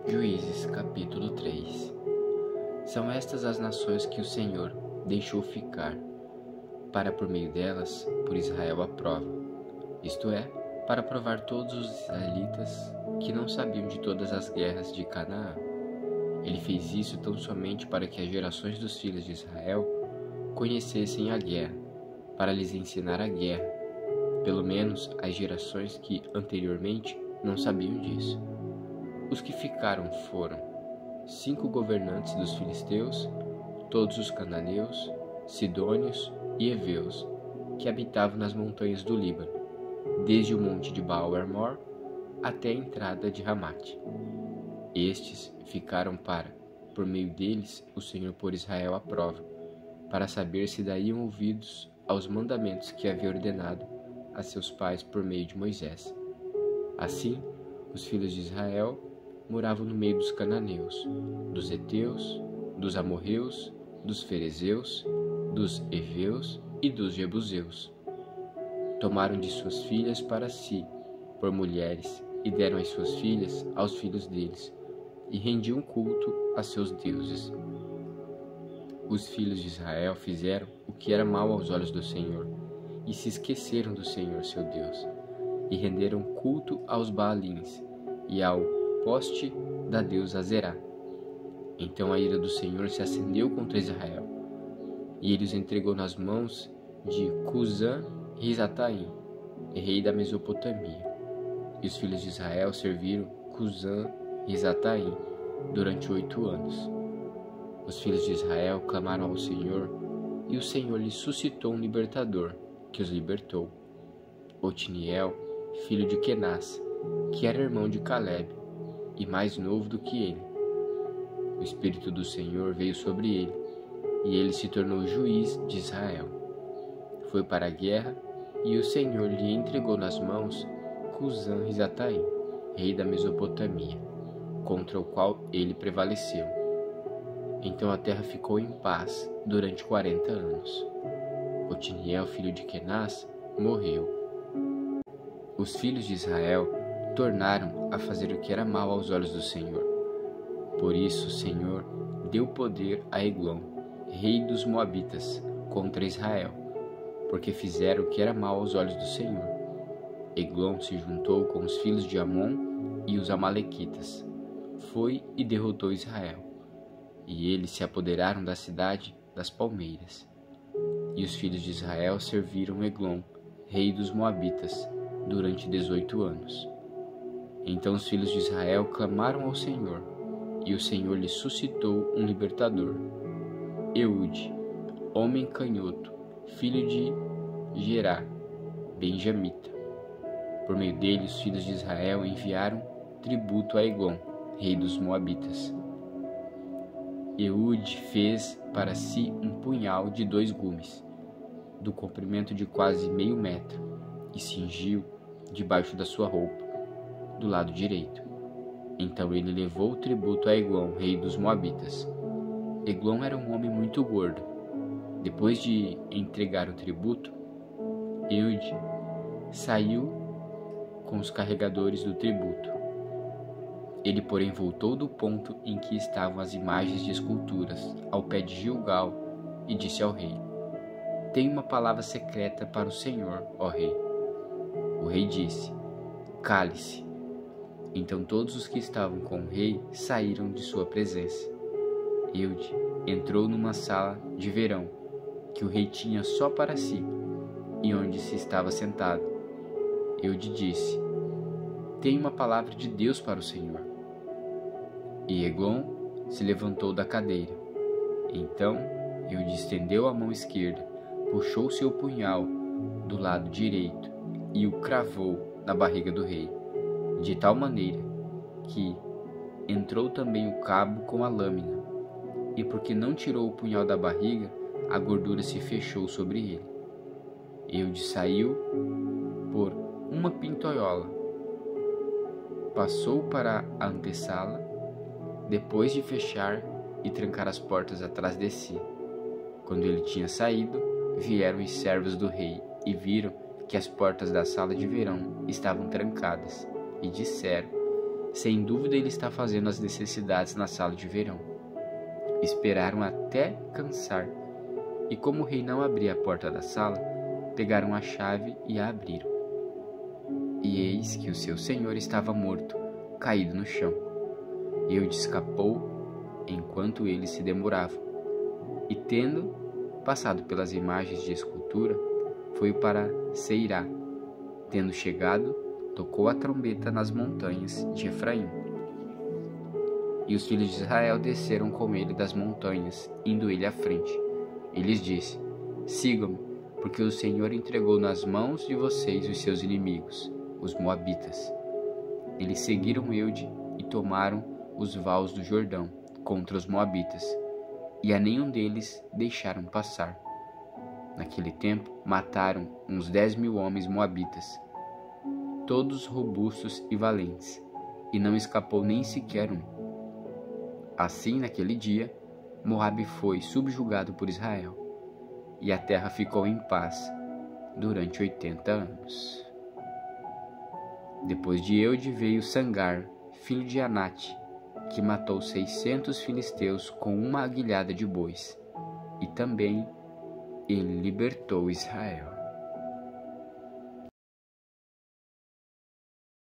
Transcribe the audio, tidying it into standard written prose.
Juízes capítulo 3. São estas as nações que o Senhor deixou ficar, para por meio delas por Israel a prova, isto é, para provar todos os israelitas que não sabiam de todas as guerras de Canaã. Ele fez isso tão somente para que as gerações dos filhos de Israel conhecessem a guerra, para lhes ensinar a guerra, pelo menos as gerações que anteriormente não sabiam disso. Os que ficaram foram 5 governantes dos filisteus, todos os cananeus, sidônios e heveus, que habitavam nas montanhas do Líbano, desde o monte de Baal-Hermon até a entrada de Ramate. Estes ficaram para, por meio deles, o Senhor pôr Israel à prova, para saber se dariam ouvidos aos mandamentos que havia ordenado a seus pais por meio de Moisés. Assim, os filhos de Israel moravam no meio dos cananeus, dos heteus, dos amorreus, dos ferezeus, dos heveus e dos jebuseus. Tomaram de suas filhas para si, por mulheres, e deram as suas filhas aos filhos deles, e rendiam culto a seus deuses. Os filhos de Israel fizeram o que era mal aos olhos do Senhor, e se esqueceram do Senhor seu Deus, e renderam culto aos Baalins e ao poste da deusa Azerá. Então a ira do Senhor se acendeu contra Israel, e ele os entregou nas mãos de Cusã-Risataim, rei da Mesopotâmia. E os filhos de Israel serviram Cusã-Risataim durante 8 anos. Os filhos de Israel clamaram ao Senhor, e o Senhor lhes suscitou um libertador, que os libertou, Otiniel, filho de Kenaz, que era irmão de Caleb, e mais novo do que ele. O Espírito do Senhor veio sobre ele, e ele se tornou juiz de Israel. Foi para a guerra, e o Senhor lhe entregou nas mãos Cusã-Risataim, rei da Mesopotâmia, contra o qual ele prevaleceu. Então a terra ficou em paz durante 40 anos. Otiniel, filho de Kenaz, morreu. Os filhos de Israel tornaram a fazer o que era mal aos olhos do Senhor. Por isso o Senhor deu poder a Eglon, rei dos Moabitas, contra Israel, porque fizeram o que era mal aos olhos do Senhor. Eglon se juntou com os filhos de Amon e os amalequitas. Foi e derrotou Israel. E eles se apoderaram da cidade das palmeiras. E os filhos de Israel serviram Eglon, rei dos Moabitas, durante 18 anos. Então os filhos de Israel clamaram ao Senhor, e o Senhor lhes suscitou um libertador, Eude, homem canhoto, filho de Gerá, benjamita. Por meio dele, os filhos de Israel enviaram tributo a Eglon, rei dos Moabitas. Eude fez para si um punhal de 2 gumes, do comprimento de quase meio metro, e cingiu debaixo da sua roupa, do lado direito. Então ele levou o tributo a Eglon, rei dos Moabitas. Eglon era um homem muito gordo. Depois de entregar o tributo, Eude saiu com os carregadores do tributo. Ele, porém, voltou do ponto em que estavam as imagens de esculturas, ao pé de Gilgal, e disse ao rei: Tenho uma palavra secreta para o Senhor, ó rei. O rei disse: Cale-se. Então todos os que estavam com o rei saíram de sua presença. Eude entrou numa sala de verão, que o rei tinha só para si, e onde se estava sentado. Eude disse: Tenho uma palavra de Deus para o Senhor. E Eglon se levantou da cadeira. Então Eude estendeu a mão esquerda, puxou seu punhal do lado direito e o cravou na barriga do rei, de tal maneira que entrou também o cabo com a lâmina, e porque não tirou o punhal da barriga, a gordura se fechou sobre ele. Eude saiu por uma pintoiola, passou para a antessala, depois de fechar e trancar as portas atrás de si. Quando ele tinha saído, vieram os servos do rei e viram que as portas da sala de verão estavam trancadas, e disseram: Sem dúvida ele está fazendo as necessidades na sala de verão. Esperaram até cansar, e como o rei não abria a porta da sala, pegaram a chave e a abriram. E eis que o seu senhor estava morto, caído no chão. Eude escapou enquanto eles se demoravam, e tendo passado pelas imagens de escultura, foi para Seirá. Tendo chegado, tocou a trombeta nas montanhas de Efraim. E os filhos de Israel desceram com ele das montanhas, indo ele à frente. E lhes disse: sigam-me, porque o Senhor entregou nas mãos de vocês os seus inimigos, os moabitas. Eles seguiram Eude e tomaram os vales do Jordão contra os moabitas, e a nenhum deles deixaram passar. Naquele tempo mataram uns 10.000 homens moabitas, todos robustos e valentes, e não escapou nem sequer um. Assim, naquele dia, Moabe foi subjugado por Israel, e a terra ficou em paz durante 80 anos. Depois de Eude veio Sangar, filho de Anate, que matou 600 filisteus com uma aguilhada de bois, e também ele libertou Israel.